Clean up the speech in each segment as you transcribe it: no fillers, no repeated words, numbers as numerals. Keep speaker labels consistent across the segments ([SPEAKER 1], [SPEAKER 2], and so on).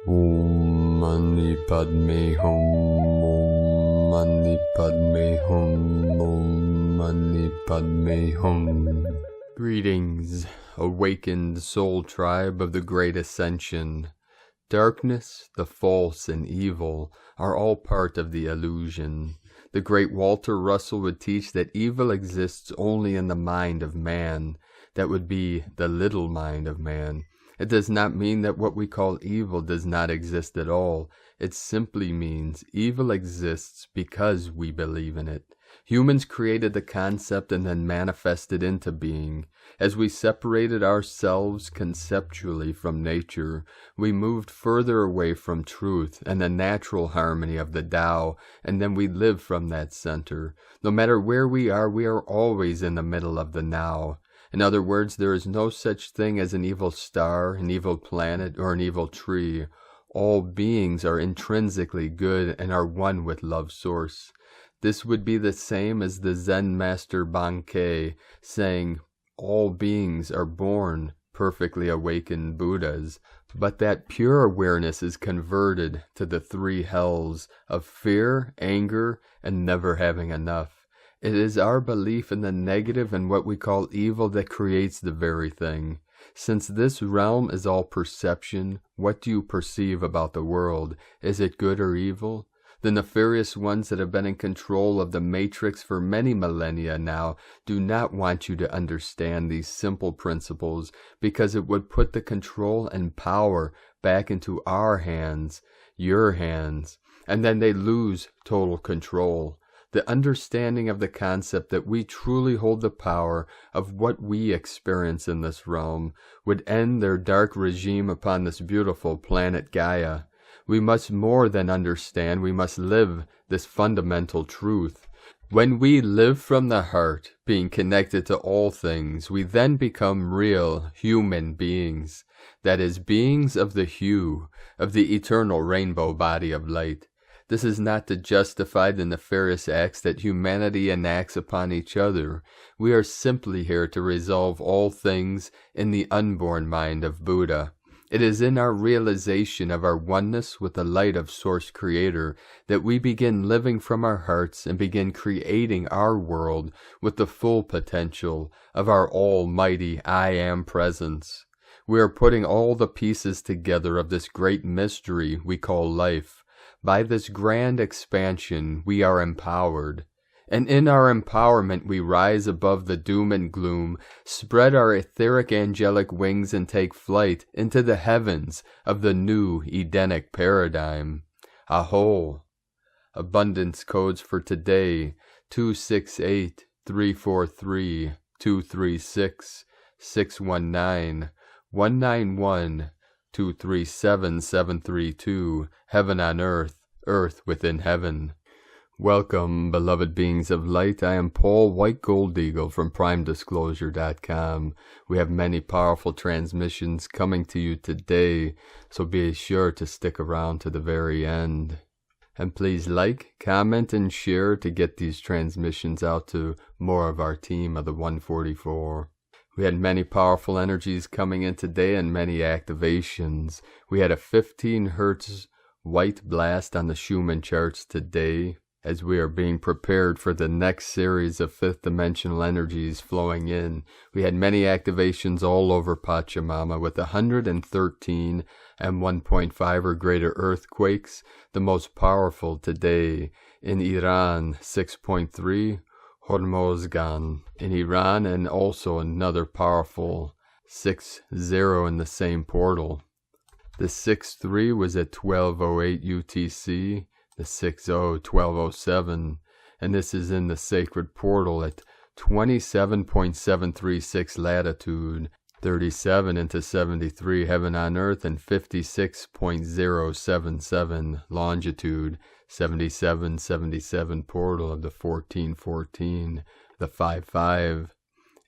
[SPEAKER 1] Om Mani Padme Hum. Om Mani Padme Hum. Om Mani Padme Hum. Greetings, awakened soul tribe of the great Ascension. Darkness, the false, and evil are all part of the illusion. The great Walter Russell would teach that evil exists only in the mind of man. That would be the little mind of man. It does not mean that what we call evil does not exist at all. It simply means evil exists because we believe in it. Humans created the concept and then manifested into being. As we separated ourselves conceptually from nature, we moved further away from truth and the natural harmony of the Tao, and then we live from that center. No matter where we are always in the middle of the now. In other words, there is no such thing as an evil star, an evil planet, or an evil tree. All beings are intrinsically good and are one with Love's source. This would be the same as the Zen master Bankei saying, all beings are born perfectly awakened Buddhas, but that pure awareness is converted to the three hells of fear, anger, and never having enough. It is our belief in the negative and what we call evil that creates the very thing. Since this realm is all perception, what do you perceive about the world? Is it good or evil? The nefarious ones that have been in control of the matrix for many millennia now do not want you to understand these simple principles because it would put the control and power back into our hands, your hands, and then they lose total control. The understanding of the concept that we truly hold the power of what we experience in this realm would end their dark regime upon this beautiful planet Gaia. We must more than understand, we must live this fundamental truth. When we live from the heart, being connected to all things, we then become real human beings. That is, beings of the hue of the eternal rainbow body of light. This is not to justify the nefarious acts that humanity enacts upon each other. We are simply here to resolve all things in the unborn mind of Buddha. It is in our realization of our oneness with the light of Source Creator that we begin living from our hearts and begin creating our world with the full potential of our almighty I Am presence. We are putting all the pieces together of this great mystery we call life. By this grand expansion, we are empowered. And in our empowerment, we rise above the doom and gloom, spread our etheric angelic wings, and take flight into the heavens of the new Edenic paradigm. Aho! Abundance codes for today, 268-343-236-619-191. 237-732, Heaven on Earth, Earth within Heaven. Welcome, beloved beings of light. I am Paul White Gold Eagle from PrimeDisclosure.com. We have many powerful transmissions coming to you today, so be sure to stick around to the very end. And please like, comment, and share to get these transmissions out to more of our team of the 144. We had many powerful energies coming in today and many activations. We had a 15 Hertz white blast on the Schumann charts today as we are being prepared for the next series of fifth dimensional energies flowing in. We had many activations all over Pachamama with 113 and 1.5 or greater earthquakes, the most powerful today in Iran, 6.3. Hormozgan in Iran, and also another powerful 6-0 in the same portal. The 6-3 was at 12:08 UTC, the 6-0 12:07, and this is in the sacred portal at 27.736 latitude, 37 into 73 heaven on earth, and 56.077 longitude. 77 portal of the 1414, the 5-5,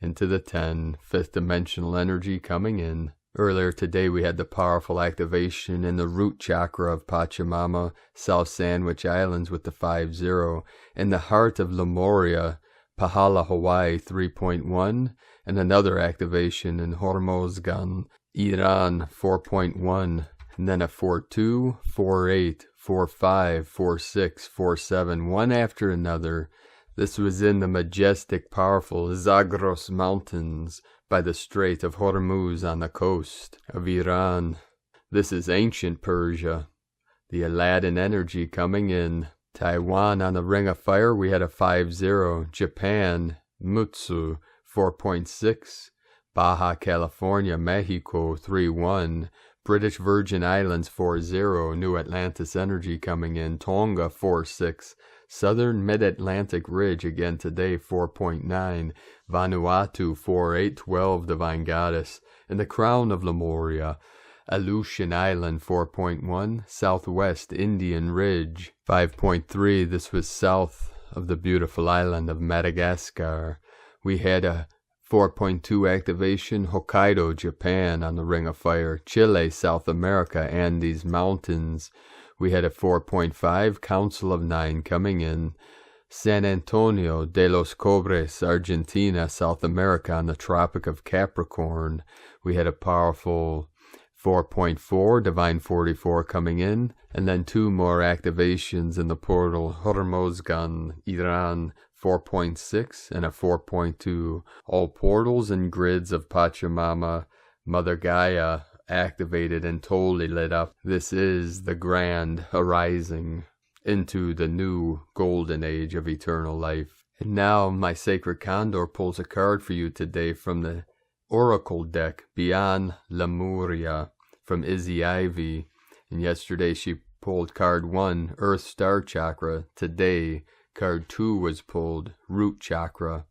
[SPEAKER 1] into the 10, fifth dimensional energy coming in. Earlier today we had the powerful activation in the root chakra of Pachamama, South Sandwich Islands with the 5-0, in the heart of Lemuria, Pahala, Hawaii 3.1, and another activation in Hormozgan, Iran 4.1. and then a 4-2, 4-8, 4-5, 4-6, 4-7, one after another. This was in the majestic, powerful Zagros Mountains by the Strait of Hormuz on the coast of Iran. This is ancient Persia. The Aladdin energy coming in. Taiwan on the Ring of Fire, we had a 5-0. Japan, Mutsu, 4.6. Baja California, Mexico, 3-1. British Virgin Islands, 4-0. New Atlantis energy coming in. Tonga, 4-6. Southern Mid-Atlantic Ridge, again today, 4.9. Vanuatu, 4-8, 12, Divine Goddess. And the Crown of Lemuria, Aleutian Island, 4.1. Southwest Indian Ridge, 5.3. This was south of the beautiful island of Madagascar. We had a 4.2 activation, Hokkaido, Japan on the Ring of Fire. Chile, South America, Andes Mountains. We had a 4.5, Council of 9 coming in. San Antonio de los Cobres, Argentina, South America on the Tropic of Capricorn. We had a powerful 4.4, Divine 44 coming in. And then 2 more activations in the portal, Hormozgan, Iran, 4.6 and a 4.2. All portals and grids of Pachamama, Mother Gaia, activated and totally lit up. This is the grand arising into the new golden age of eternal life. And now my sacred Condor pulls a card for you today from the Oracle deck, Beyond Lemuria, from Izzy Ivy. And yesterday she pulled card 1, Earth Star Chakra. Today, card 2 was pulled, Root Chakra.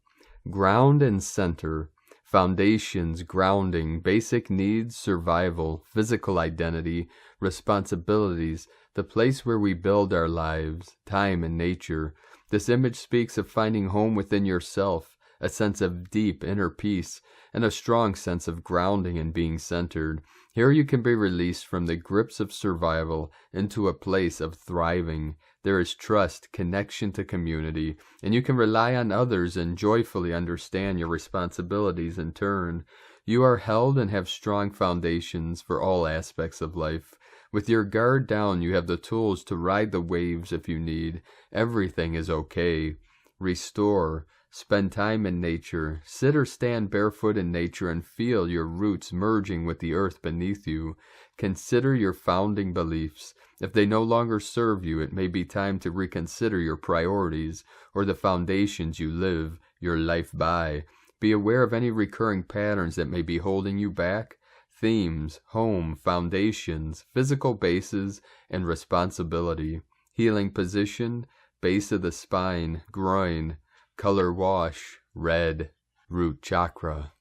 [SPEAKER 1] Ground and center. Foundations, grounding, basic needs, survival, physical identity, responsibilities, the place where we build our lives, time and nature. This image speaks of finding home within yourself, a sense of deep inner peace, and a strong sense of grounding and being centered. Here you can be released from the grips of survival into a place of thriving. There is trust, connection to community, and you can rely on others and joyfully understand your responsibilities in turn. You are held and have strong foundations for all aspects of life. With your guard down, you have the tools to ride the waves if you need. Everything is okay. Restore. Spend time in nature. Sit or stand barefoot in nature and feel your roots merging with the earth beneath you. Consider your founding beliefs. If they no longer serve you, it may be time to reconsider your priorities or the foundations you live your life by. Be aware of any recurring patterns that may be holding you back. Themes, home, foundations, physical bases, and responsibility. Healing position, base of the spine, groin, color wash, red, root chakra.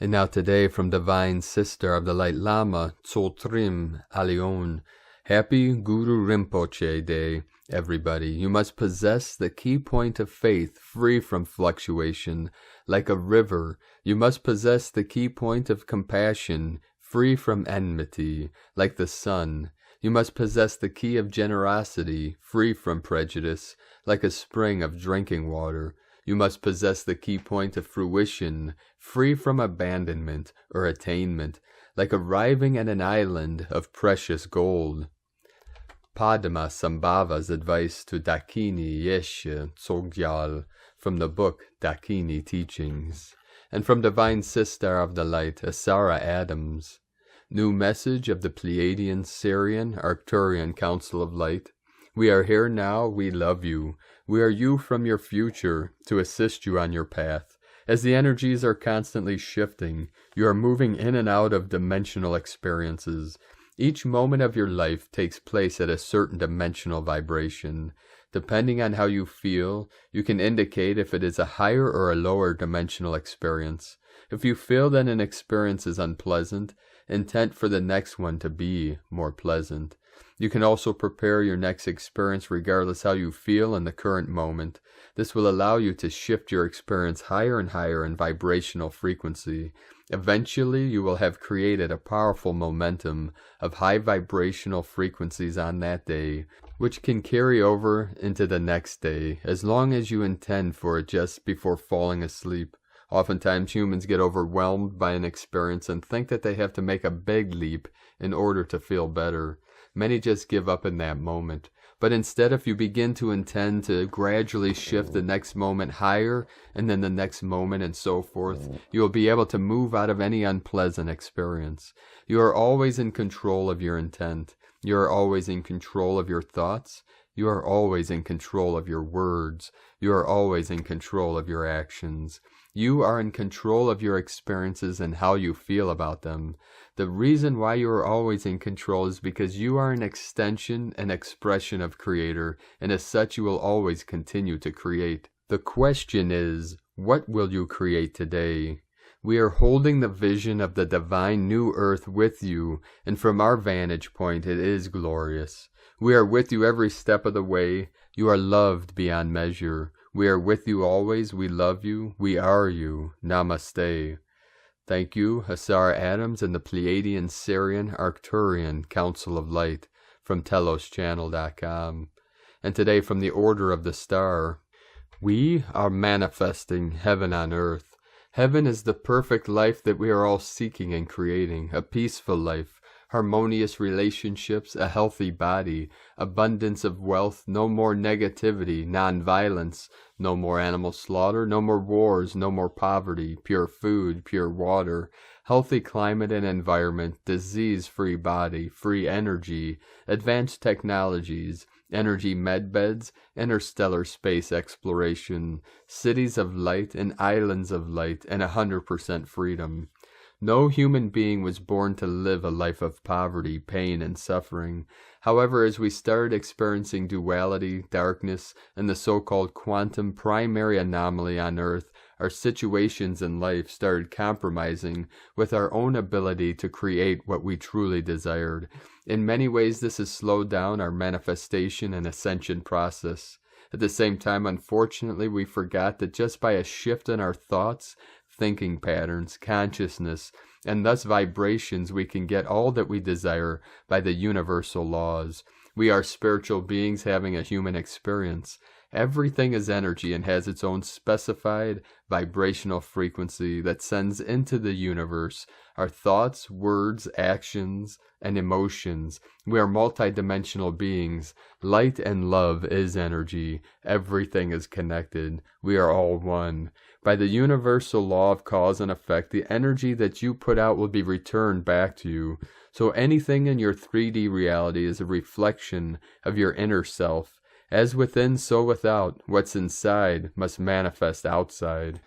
[SPEAKER 1] And now today from Divine Sister of the Light Lama, Tsoltrim Alion. Happy Guru Rinpoche Day, everybody. You must possess the key point of faith, free from fluctuation. Like a river, you must possess the key point of compassion, free from enmity. Like the sun, you must possess the key of generosity, free from prejudice. Like a spring of drinking water, you must possess the key point of fruition, free from abandonment or attainment. Like arriving at an island of precious gold. Padma Sambhava's advice to Dakini Yeshe Tsogyal from the book Dakini Teachings. And from Divine Sister of the Light, Asara Adams. New message of the Pleiadian, Syrian, Arcturian Council of Light. We are here now, we love you. We are you from your future to assist you on your path. As the energies are constantly shifting, you are moving in and out of dimensional experiences. Each moment of your life takes place at a certain dimensional vibration. Depending on how you feel, you can indicate if it is a higher or a lower dimensional experience. If you feel that an experience is unpleasant, intent for the next one to be more pleasant. You can also prepare your next experience regardless how you feel in the current moment. This will allow you to shift your experience higher and higher in vibrational frequency. Eventually, you will have created a powerful momentum of high vibrational frequencies on that day, which can carry over into the next day, as long as you intend for it just before falling asleep. Oftentimes humans get overwhelmed by an experience and think that they have to make a big leap in order to feel better. Many just give up in that moment. But instead, if you begin to intend to gradually shift the next moment higher and then the next moment and so forth, you will be able to move out of any unpleasant experience. You are always in control of your intent. You are always in control of your thoughts. You are always in control of your words. You are always in control of your actions. You are in control of your experiences and how you feel about them. The reason why you are always in control is because you are an extension and expression of Creator, and as such you will always continue to create. The question is, what will you create today? We are holding the vision of the divine new earth with you, and from our vantage point it is glorious. We are with you every step of the way. You are loved beyond measure. We are with you always. We love you. We are you. Namaste. Thank you, Hassar Adams and the Pleiadian Syrian Arcturian Council of Light from TelosChannel.com. And today from the Order of the Star. We are manifesting heaven on earth. Heaven is the perfect life that we are all seeking and creating, a peaceful life, harmonious relationships, a healthy body, abundance of wealth, no more negativity, non-violence, no more animal slaughter, no more wars, no more poverty, pure food, pure water, healthy climate and environment, disease-free body, free energy, advanced technologies, energy medbeds, interstellar space exploration, cities of light and islands of light, and 100% freedom. No human being was born to live a life of poverty, pain, and suffering. However, as we started experiencing duality, darkness, and the so-called quantum primary anomaly on Earth, our situations in life started compromising with our own ability to create what we truly desired. In many ways, this has slowed down our manifestation and ascension process. At the same time, unfortunately, we forgot that just by a shift in our thoughts, thinking patterns, consciousness, and thus vibrations, we can get all that we desire by the universal laws. We are spiritual beings having a human experience. Everything is energy and has its own specified vibrational frequency that sends into the universe our thoughts, words, actions, and emotions. We are multidimensional beings. Light and love is energy. Everything is connected. We are all one. By the universal law of cause and effect, the energy that you put out will be returned back to you. So anything in your 3D reality is a reflection of your inner self. As within, so without. What's inside must manifest outside.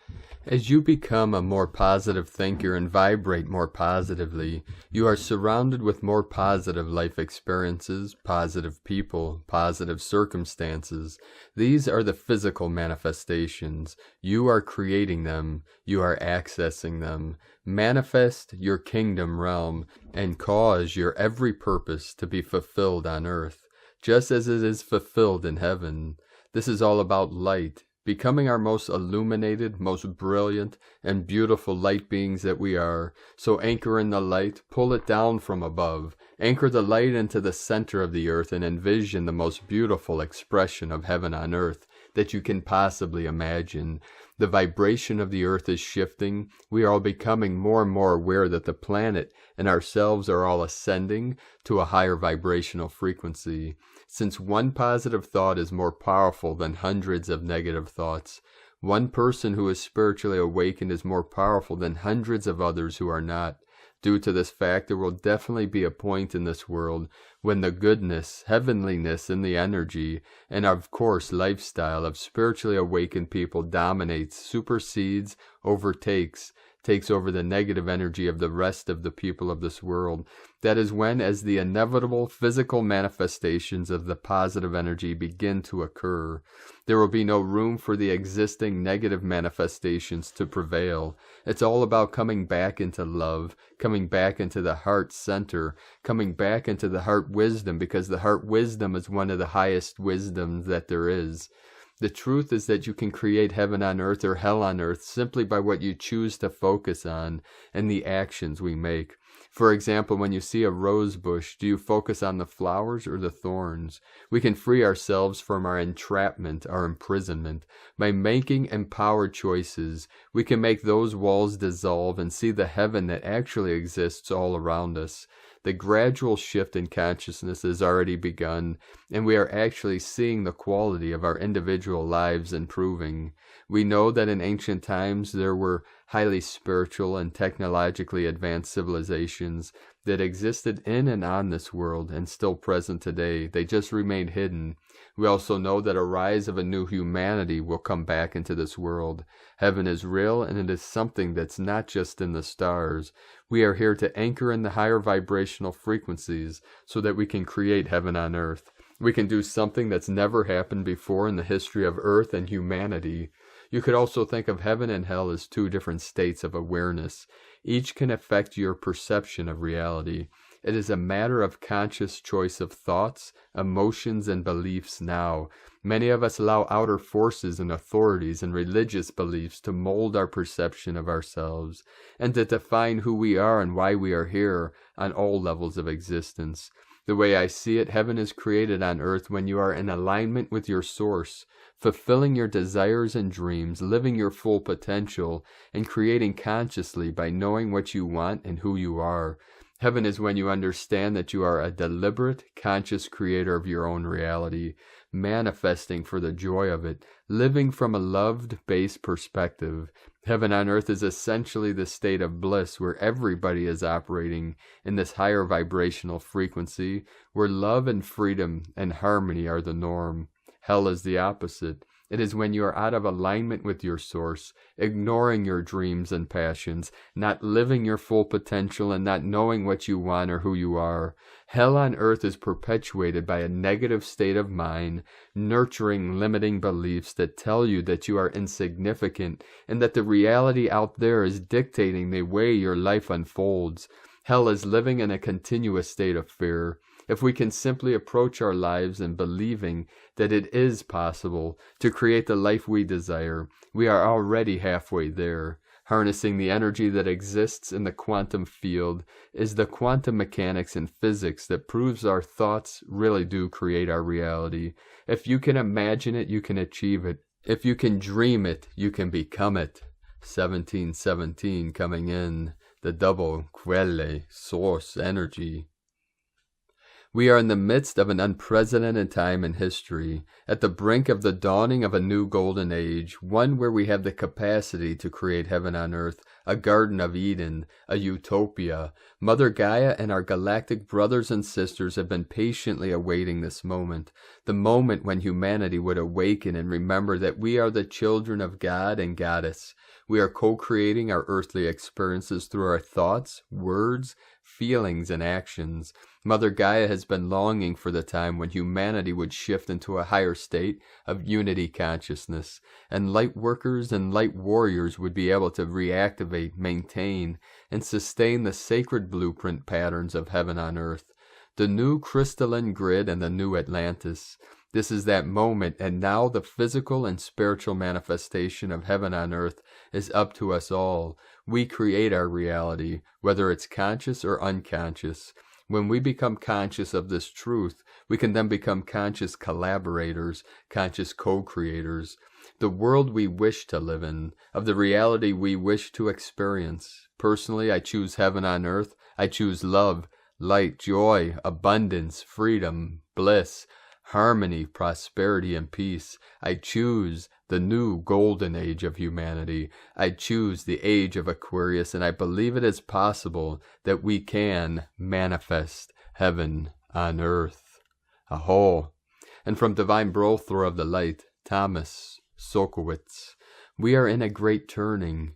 [SPEAKER 1] As you become a more positive thinker and vibrate more positively, you are surrounded with more positive life experiences, positive people, positive circumstances. These are the physical manifestations. You are creating them. You are accessing them. Manifest your kingdom realm and cause your every purpose to be fulfilled on earth, just as it is fulfilled in heaven. This is all about light, becoming our most illuminated, most brilliant, and beautiful light beings that we are. So anchor in the light, pull it down from above, anchor the light into the center of the earth, and envision the most beautiful expression of heaven on earth that you can possibly imagine. The vibration of the earth is shifting. We are all becoming more and more aware that the planet and ourselves are all ascending to a higher vibrational frequency. Since one positive thought is more powerful than hundreds of negative thoughts, one person who is spiritually awakened is more powerful than hundreds of others who are not. Due to this fact, there will definitely be a point in this world when the goodness, heavenliness, and the energy, and of course lifestyle of spiritually awakened people dominates, supersedes, overtakes, takes over the negative energy of the rest of the people of this world. That is when, as the inevitable physical manifestations of the positive energy begin to occur, there will be no room for the existing negative manifestations to prevail. It's all about coming back into love, coming back into the heart center, coming back into the heart wisdom, because the heart wisdom is one of the highest wisdoms that there is. The truth is that you can create heaven on earth or hell on earth simply by what you choose to focus on and the actions we make. For example, when you see a rose bush, do you focus on the flowers or the thorns? We can free ourselves from our entrapment, our imprisonment. By making empowered choices, we can make those walls dissolve and see the heaven that actually exists all around us. The gradual shift in consciousness has already begun, and we are actually seeing the quality of our individual lives improving. We know that in ancient times there were highly spiritual and technologically advanced civilizations that existed in and on this world and still present today. They just remained hidden. We also know that a rise of a new humanity will come back into this world. Heaven is real, and it is something that's not just in the stars. We are here to anchor in the higher vibrational frequencies so that we can create heaven on earth. We can do something that's never happened before in the history of earth and humanity. You could also think of heaven and hell as two different states of awareness. Each can affect your perception of reality. It is a matter of conscious choice of thoughts, emotions, and beliefs now. Many of us allow outer forces and authorities and religious beliefs to mold our perception of ourselves and to define who we are and why we are here on all levels of existence. The way I see it, heaven is created on earth when you are in alignment with your source, fulfilling your desires and dreams, living your full potential, and creating consciously by knowing what you want and who you are. Heaven is when you understand that you are a deliberate, conscious creator of your own reality, manifesting for the joy of it, living from a loved-based perspective. Heaven on earth is essentially the state of bliss where everybody is operating in this higher vibrational frequency, where love and freedom and harmony are the norm. Hell is the opposite. It is when you are out of alignment with your source, ignoring your dreams and passions, not living your full potential, and not knowing what you want or who you are. Hell on earth is perpetuated by a negative state of mind, nurturing limiting beliefs that tell you that you are insignificant and that the reality out there is dictating the way your life unfolds. Hell is living in a continuous state of fear. If we can simply approach our lives in believing that it is possible to create the life we desire, we are already halfway there. Harnessing the energy that exists in the quantum field is the quantum mechanics and physics that proves our thoughts really do create our reality. If you can imagine it, you can achieve it. If you can dream it, you can become it. 1717 coming in, the double quelle source energy. We are in the midst of an unprecedented time in history, at the brink of the dawning of a new golden age, one where we have the capacity to create heaven on earth, a Garden of Eden, a utopia. Mother Gaia and our galactic brothers and sisters have been patiently awaiting this moment, the moment when humanity would awaken and remember that we are the children of God and Goddess. We are co-creating our earthly experiences through our thoughts, words, feelings, and actions. Mother Gaia has been longing for the time when humanity would shift into a higher state of unity consciousness, and light workers and light warriors would be able to reactivate, maintain, and sustain the sacred blueprint patterns of heaven on earth, the new crystalline grid and the new Atlantis. This is that moment, and now the physical and spiritual manifestation of heaven on earth is up to us all. We create our reality, whether it's conscious or unconscious. When we become conscious of this truth, we can then become conscious collaborators, conscious co-creators. The world we wish to live in, of the reality we wish to experience. Personally, I choose heaven on earth. I choose love, light, joy, abundance, freedom, bliss, harmony, prosperity, and peace. I choose the new golden age of humanity. I choose the age of Aquarius, and I believe it is possible that we can manifest heaven on earth. Aho! And from Divine Brothor of the Light, Thomas Sokowitz, we are in a great turning,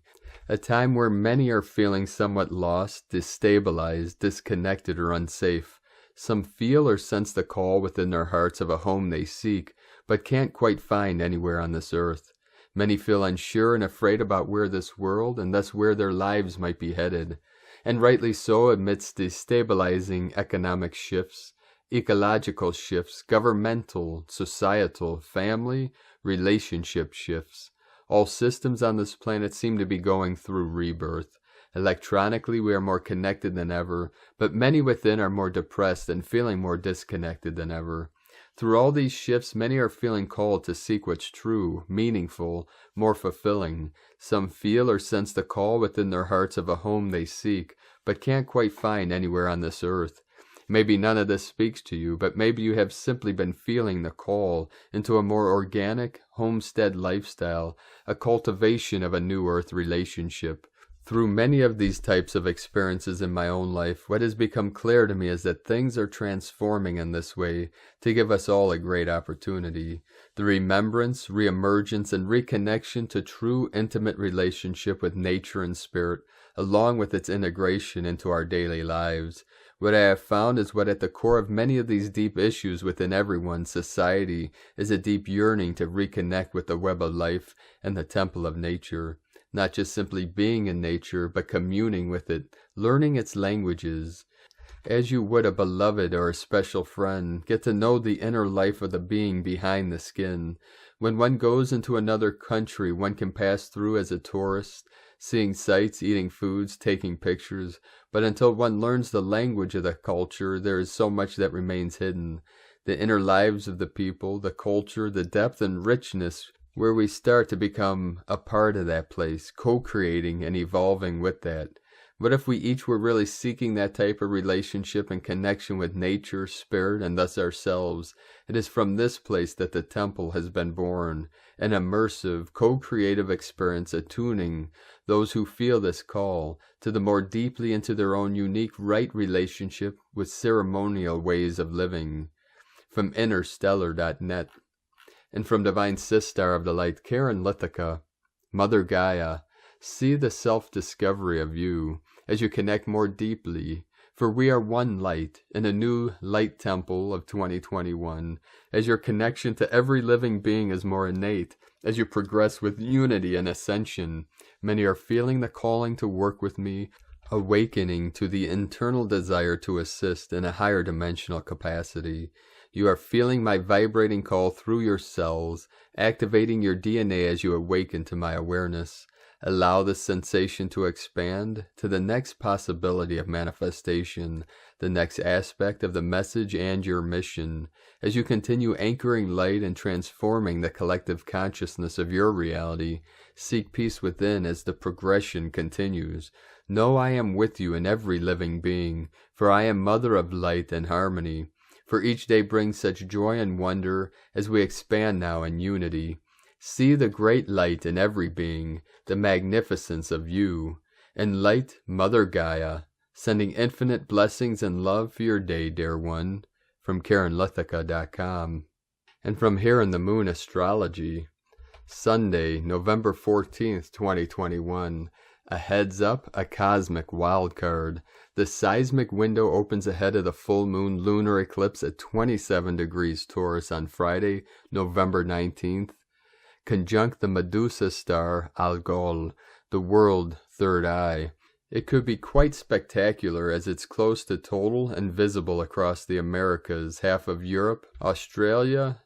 [SPEAKER 1] a time where many are feeling somewhat lost, destabilized, disconnected, or unsafe. Some feel or sense the call within their hearts of a home they seek, but can't quite find anywhere on this earth. Many feel unsure and afraid about where this world, and thus where their lives might be headed, and rightly so amidst destabilizing economic shifts, ecological shifts, governmental, societal, family, relationship shifts. All systems on this planet seem to be going through rebirth. Electronically, we are more connected than ever, but many within are more depressed and feeling more disconnected than ever. Through all these shifts, many are feeling called to seek what's true, meaningful, more fulfilling. Some feel or sense the call within their hearts of a home they seek, but can't quite find anywhere on this earth. Maybe none of this speaks to you, but maybe you have simply been feeling the call into a more organic, homestead lifestyle, a cultivation of a new earth relationship. Through many of these types of experiences in my own life, what has become clear to me is that things are transforming in this way to give us all a great opportunity. The remembrance, reemergence, and reconnection to true intimate relationship with nature and spirit, along with its integration into our daily lives. What I have found is what at the core of many of these deep issues within everyone's society is a deep yearning to reconnect with the web of life and the temple of nature. Not just simply being in nature, but communing with it, learning its languages. As you would a beloved or a special friend, get to know the inner life of the being behind the skin. When one goes into another country, one can pass through as a tourist, seeing sights, eating foods, taking pictures, but until one learns the language of the culture, there is so much that remains hidden. The inner lives of the people, the culture, the depth and richness where we start to become a part of that place, co-creating and evolving with that. What if we each were really seeking that type of relationship and connection with nature, spirit, and thus ourselves? It is from this place that the temple has been born, an immersive, co-creative experience attuning those who feel this call to the more deeply into their own unique right relationship with ceremonial ways of living. From interstellar.net. And from Divine Sistar of the Light, Karen Lithica, Mother Gaia, see the self-discovery of you as you connect more deeply, for we are one light in a new light temple of 2021, as your connection to every living being is more innate, as you progress with unity and ascension. Many are feeling the calling to work with me, awakening to the internal desire to assist in a higher dimensional capacity. You are feeling my vibrating call through your cells, activating your DNA as you awaken to my awareness. Allow this sensation to expand to the next possibility of manifestation, the next aspect of the message and your mission. As you continue anchoring light and transforming the collective consciousness of your reality, seek peace within as the progression continues. Know I am with you in every living being, for I am Mother of Light and Harmony. For each day brings such joy and wonder as we expand now in unity. See the great light in every being, the magnificence of you. And light, Mother Gaia, sending infinite blessings and love for your day, dear one. From KarenLithica.com. And from Here in the Moon Astrology. Sunday, November 14th, 2021. A heads up, a cosmic wild card. The seismic window opens ahead of the full moon lunar eclipse at 27 degrees Taurus on Friday, November 19th. Conjunct the Medusa star Algol, the world third eye. It could be quite spectacular as it's close to total and visible across the Americas, half of Europe, Australia,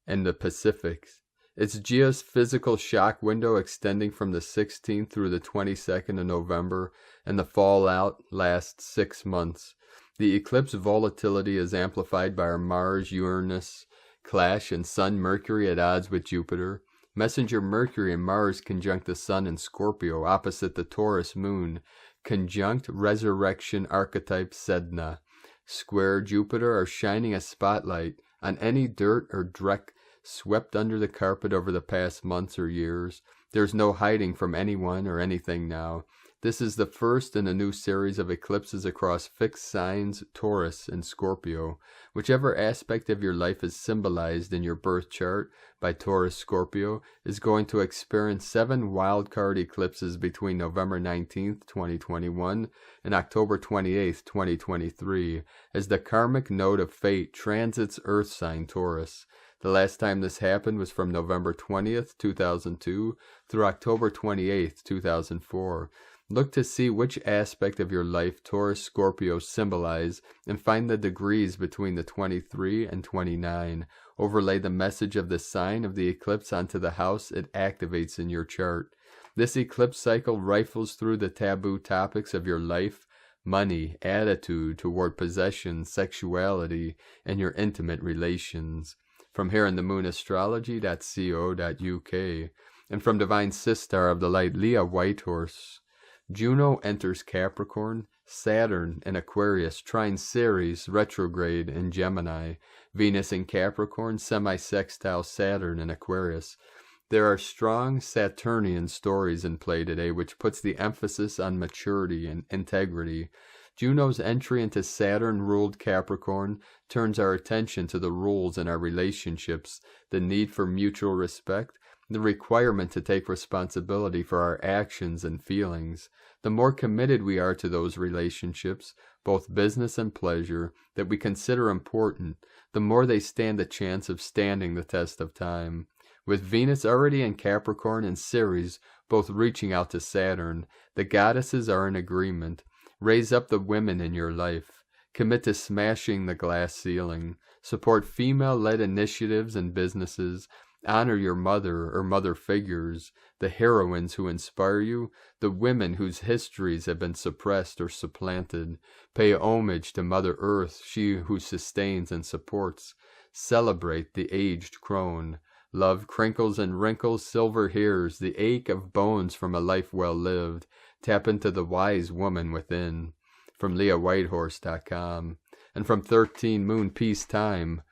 [SPEAKER 1] and the Pacifics. Its geophysical shock window extending from the 16th through the 22nd of November, and the fallout lasts 6 months. The eclipse volatility is amplified by our Mars-Uranus clash and Sun-Mercury at odds with Jupiter. Messenger Mercury and Mars conjunct the Sun in Scorpio opposite the Taurus moon. Conjunct resurrection archetype Sedna. Square Jupiter are shining a spotlight on any dirt or dreck swept under the carpet over the past months or years. There's no hiding from anyone or anything now. This is the first in a new series of eclipses across fixed signs, Taurus and Scorpio. Whichever aspect of your life is symbolized in your birth chart by Taurus Scorpio is going to experience 7 wildcard eclipses between November 19th, 2021 and October 28th, 2023, as the karmic node of fate transits Earth sign Taurus. The last time this happened was from November 20th, 2002 through October 28th, 2004. Look to see which aspect of your life Taurus Scorpio symbolize and find the degrees between the 23 and 29. Overlay the message of the sign of the eclipse onto the house it activates in your chart. This eclipse cycle rifles through the taboo topics of your life, money, attitude toward possession, sexuality, and your intimate relations. From here in the moonastrology.co.uk, and from Divine Sistar of the Light Leah Whitehorse. Juno enters Capricorn, Saturn in Aquarius, trine Ceres, retrograde in Gemini, Venus in Capricorn, semi-sextile Saturn in Aquarius. There are strong Saturnian stories in play today, which puts the emphasis on maturity and integrity. Juno's entry into Saturn-ruled Capricorn turns our attention to the rules in our relationships, the need for mutual respect, the requirement to take responsibility for our actions and feelings. The more committed we are to those relationships, both business and pleasure, that we consider important, the more they stand a chance of standing the test of time. With Venus already in Capricorn and Ceres both reaching out to Saturn, the goddesses are in agreement. Raise up the women in your life. Commit to smashing the glass ceiling. Support female-led initiatives and businesses. Honor your mother or mother figures, the heroines who inspire you, the women whose histories have been suppressed or supplanted. Pay homage to Mother Earth, she who sustains and supports. Celebrate the aged crone. Love crinkles and wrinkles, silver hairs, the ache of bones from a life well lived. Tap into the wise woman within. From LeahWhitehorse.com. And from 13 Moon Peace Time.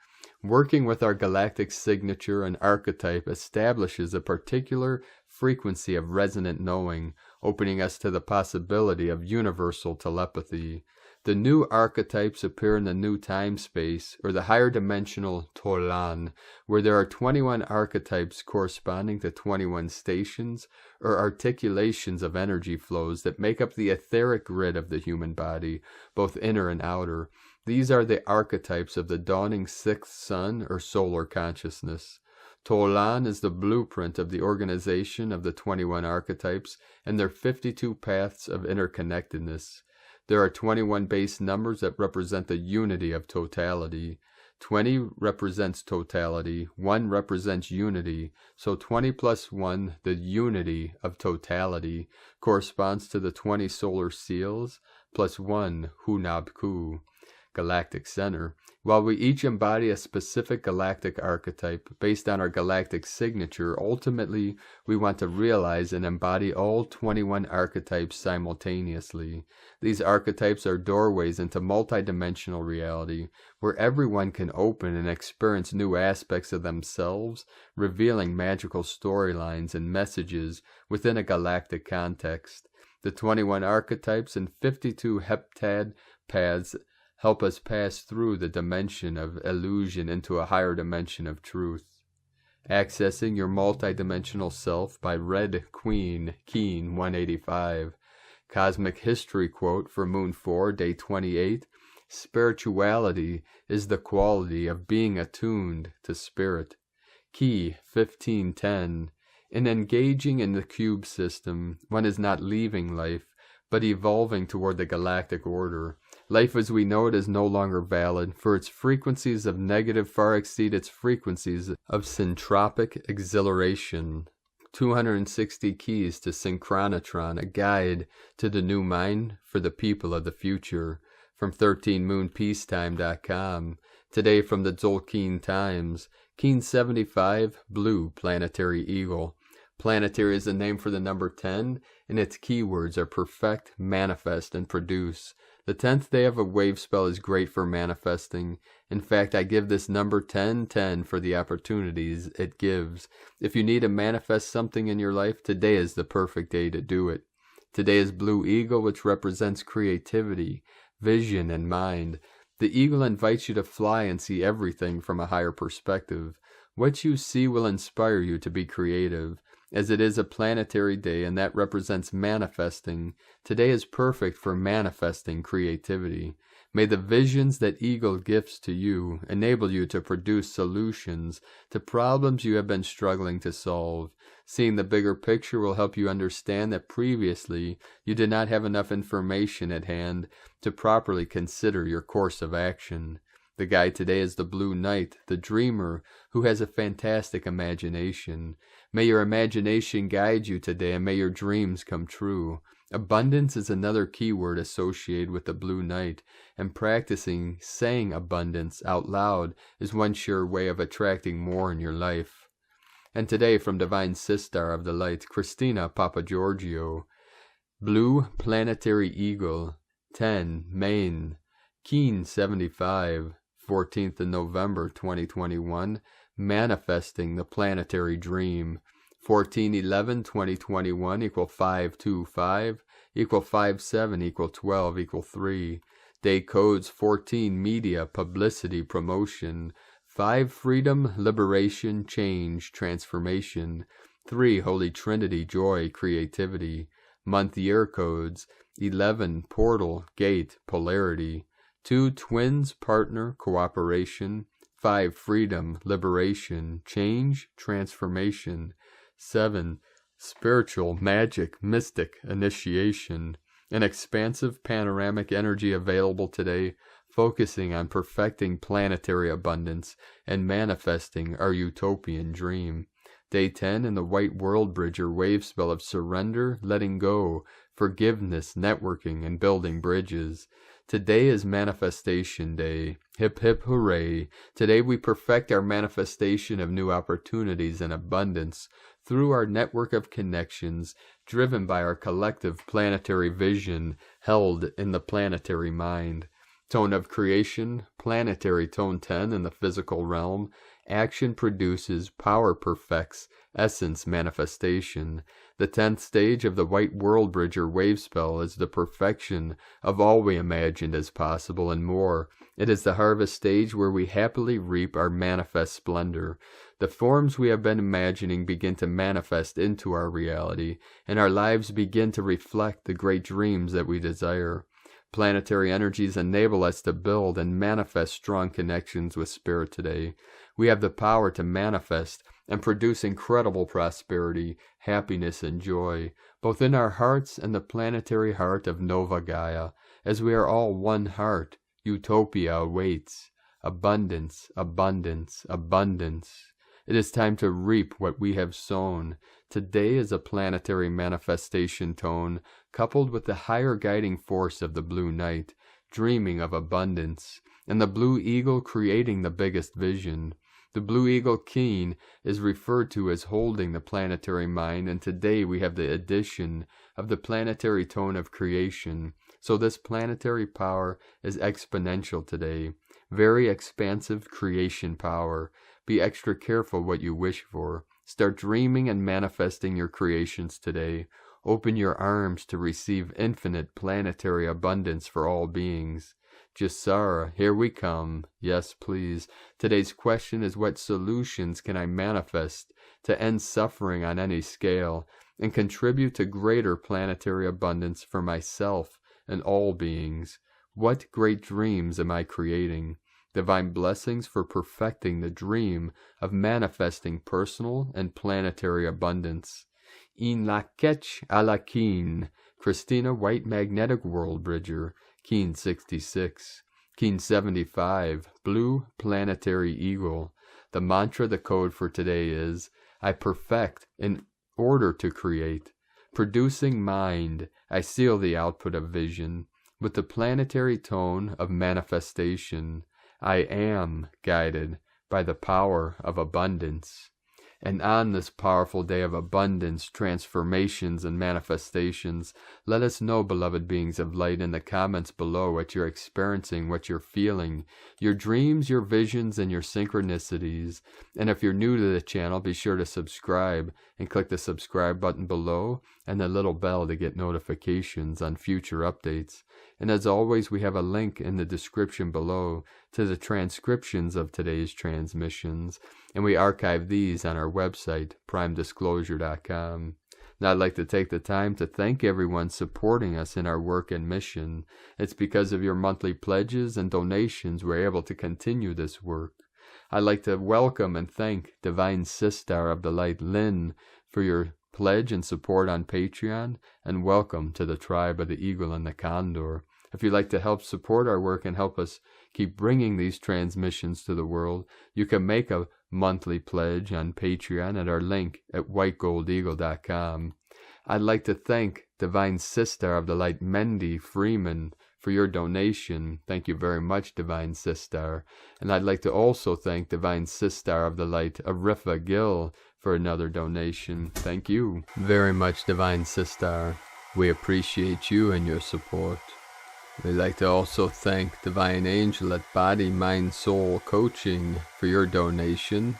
[SPEAKER 1] Working with our galactic signature and archetype establishes a particular frequency of resonant knowing, opening us to the possibility of universal telepathy. The new archetypes appear in the new time-space, or the higher dimensional Tolan, where there are 21 archetypes corresponding to 21 stations, or articulations of energy flows that make up the etheric grid of the human body, both inner and outer. These are the archetypes of the dawning sixth sun or solar consciousness. Tolan is the blueprint of the organization of the 21 archetypes and their 52 paths of interconnectedness. There are 21 base numbers that represent the unity of totality. 20 represents totality, 1 represents unity, so 20 plus 1, the unity of totality, corresponds to the 20 solar seals, plus 1 Hunabku. Galactic Center. While we each embody a specific galactic archetype based on our galactic signature, ultimately we want to realize and embody all 21 archetypes simultaneously. These archetypes are doorways into multidimensional reality, where everyone can open and experience new aspects of themselves, revealing magical storylines and messages within a galactic context. The 21 archetypes and 52 heptad paths help us pass through the dimension of illusion into a higher dimension of truth. Accessing Your Multidimensional Self by Red Queen, Keen 185. Cosmic History Quote for Moon 4, Day 28. Spirituality is the quality of being attuned to spirit. Key 1510. In engaging in the cube system, one is not leaving life, but evolving toward the galactic order. Life as we know it is no longer valid, for its frequencies of negative far exceed its frequencies of syntropic exhilaration. 260 Keys to Synchronotron, a guide to the new mind for the people of the future. From 13moonpeacetime.com. Today from the Tzolk'in Times. Keen 75, Blue Planetary Eagle. Planetary is the name for the number 10, and its keywords are perfect, manifest, and produce. The 10th day of a wave spell is great for manifesting. In fact, I give this number 1010 for the opportunities it gives. If you need to manifest something in your life, today is the perfect day to do it. Today is Blue Eagle, which represents creativity, vision, and mind. The eagle invites you to fly and see everything from a higher perspective. What you see will inspire you to be creative. As it is a planetary day and that represents manifesting, today is perfect for manifesting creativity. May the visions that Eagle gifts to you enable you to produce solutions to problems you have been struggling to solve. Seeing the bigger picture will help you understand that previously you did not have enough information at hand to properly consider your course of action. The guide today is the Blue Knight, the dreamer who has a fantastic imagination. May your imagination guide you today, and may your dreams come true. Abundance is another keyword associated with the Blue Knight, and practicing saying abundance out loud is one sure way of attracting more in your life. And today, from Divine Sister of the Light, Christina Papagiorgio, Blue Planetary Eagle, 10, Maine, Keen 75, 14th of November 2021, manifesting the planetary dream. 14/11/2021 equal 525 equal 57 equal 12 equal 3. Day codes 14 media, publicity, promotion. 5 freedom, liberation, change, transformation. 3 Holy Trinity, joy, creativity. Month year codes 11 portal, gate, polarity. 2 twins, partner, cooperation. 5 freedom, liberation, change, transformation. 7 spiritual, magic, mystic, initiation. An expansive panoramic energy available today, focusing on perfecting planetary abundance and manifesting our utopian dream. Day 10 in the White World Bridger wave spell of surrender, letting go, forgiveness, networking, and building bridges. Today is Manifestation Day. Hip hip hooray. Today we perfect our manifestation of new opportunities and abundance through our network of connections, driven by our collective planetary vision held in the planetary mind. Tone of creation, planetary tone 10 in the physical realm. Action produces, power perfects, essence manifestation. The 10th stage of the White World Bridger wave spell is the perfection of all we imagined as possible and more. It is the harvest stage where we happily reap our manifest splendor. The forms we have been imagining begin to manifest into our reality, and our lives begin to reflect the great dreams that we desire. Planetary energies enable us to build and manifest strong connections with Spirit today. We have the power to manifest and produce incredible prosperity, happiness, and joy, both in our hearts and the planetary heart of Nova Gaia. As we are all one heart, utopia awaits. Abundance, abundance, abundance. It is time to reap what we have sown. Today is a planetary manifestation tone, coupled with the higher guiding force of the Blue Knight, dreaming of abundance, and the Blue Eagle creating the biggest vision. The Blue Eagle Keen is referred to as holding the planetary mind, and today we have the addition of the planetary tone of creation. So this planetary power is exponential today. Very expansive creation power. Be extra careful what you wish for. Start dreaming and manifesting your creations today. Open your arms to receive infinite planetary abundance for all beings. Jasara, here we come. Yes, please. Today's question is, what solutions can I manifest to end suffering on any scale and contribute to greater planetary abundance for myself and all beings? What great dreams am I creating? Divine blessings for perfecting the dream of manifesting personal and planetary abundance. In la ketch a la keen, Christina White Magnetic World Bridger, Keen 66, Keen 75, Blue Planetary Eagle. The mantra, the code for today is, I perfect in order to create. Producing mind, I seal the output of vision with the planetary tone of manifestation. I am guided by the power of abundance. And on this powerful day of abundance, transformations, and manifestations, let us know, beloved beings of light, in the comments below what you're experiencing, what you're feeling, your dreams, your visions, and your synchronicities. And if you're new to the channel, be sure to subscribe and click the subscribe button below and the little bell to get notifications on future updates. And as always, we have a link in the description below to the transcriptions of today's transmissions, and we archive these on our website, primedisclosure.com. Now, I'd like to take the time to thank everyone supporting us in our work and mission. It's because of your monthly pledges and donations we're able to continue this work. I'd like to welcome and thank Divine Sister of the Light, Lynn, for your pledge and support on Patreon, and welcome to the tribe of the Eagle and the Condor. If you'd like to help support our work and help us keep bringing these transmissions to the world. You can make a monthly pledge on Patreon at our link at whitegoldeagle.com. I'd like to thank Divine Sister of the Light Mendy Freeman for your donation. Thank you very much, Divine Sister. And I'd like to also thank Divine Sister of the Light Aryssa Gill for another donation. Thank you very much, Divine Sister. We appreciate you and your support. We'd like to also thank Divine Angel at Body, Mind, Soul Coaching for your donation.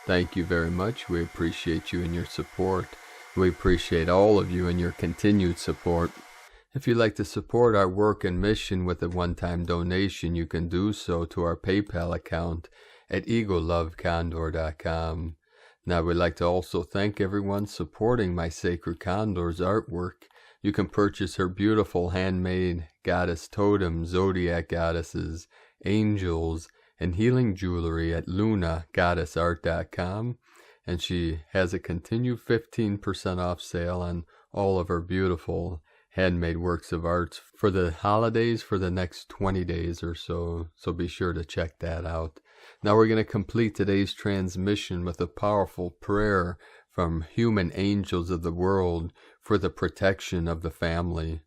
[SPEAKER 1] Thank you very much. We appreciate you and your support. We appreciate all of you and your continued support. If you'd like to support our work and mission with a one-time donation, you can do so to our PayPal account at eaglelovecondor.com. Now, we'd like to also thank everyone supporting my Sacred Condor's artwork. You can purchase her beautiful handmade goddess totems, zodiac goddesses, angels, and healing jewelry at lunagoddessart.com. And she has a continued 15% off sale on all of her beautiful handmade works of art for the holidays for the next 20 days or so. So be sure to check that out. Now we're going to complete today's transmission with a powerful prayer from human angels of the world for the protection of the family.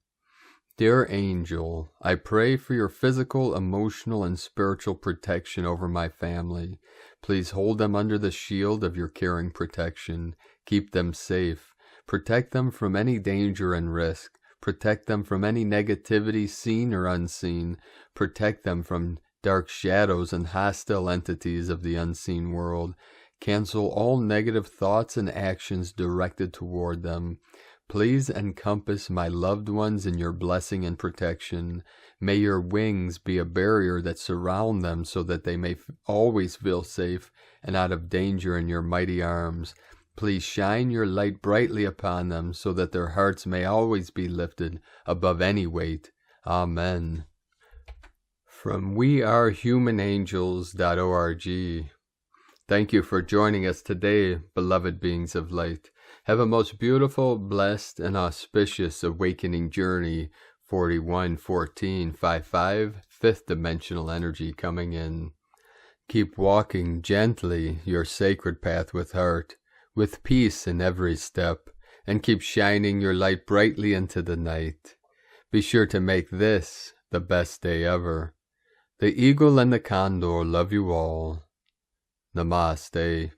[SPEAKER 1] Dear angel, I pray for your physical, emotional, and spiritual protection over my family. Please hold them under the shield of your caring protection. Keep them safe. Protect them from any danger and risk. Protect them from any negativity, seen or unseen. Protect them from dark shadows and hostile entities of the unseen world. Cancel all negative thoughts and actions directed toward them. Please encompass my loved ones in your blessing and protection. May your wings be a barrier that surround them so that they may always feel safe and out of danger in your mighty arms. Please shine your light brightly upon them so that their hearts may always be lifted above any weight. Amen. From wearehumanangels.org. Thank you for joining us today, beloved beings of light. Have a most beautiful, blessed, and auspicious awakening journey. 41-14-55, fifth dimensional energy coming in. Keep walking gently your sacred path with heart, with peace in every step, and keep shining your light brightly into the night. Be sure to make this the best day ever. The eagle and the condor love you all. Namaste.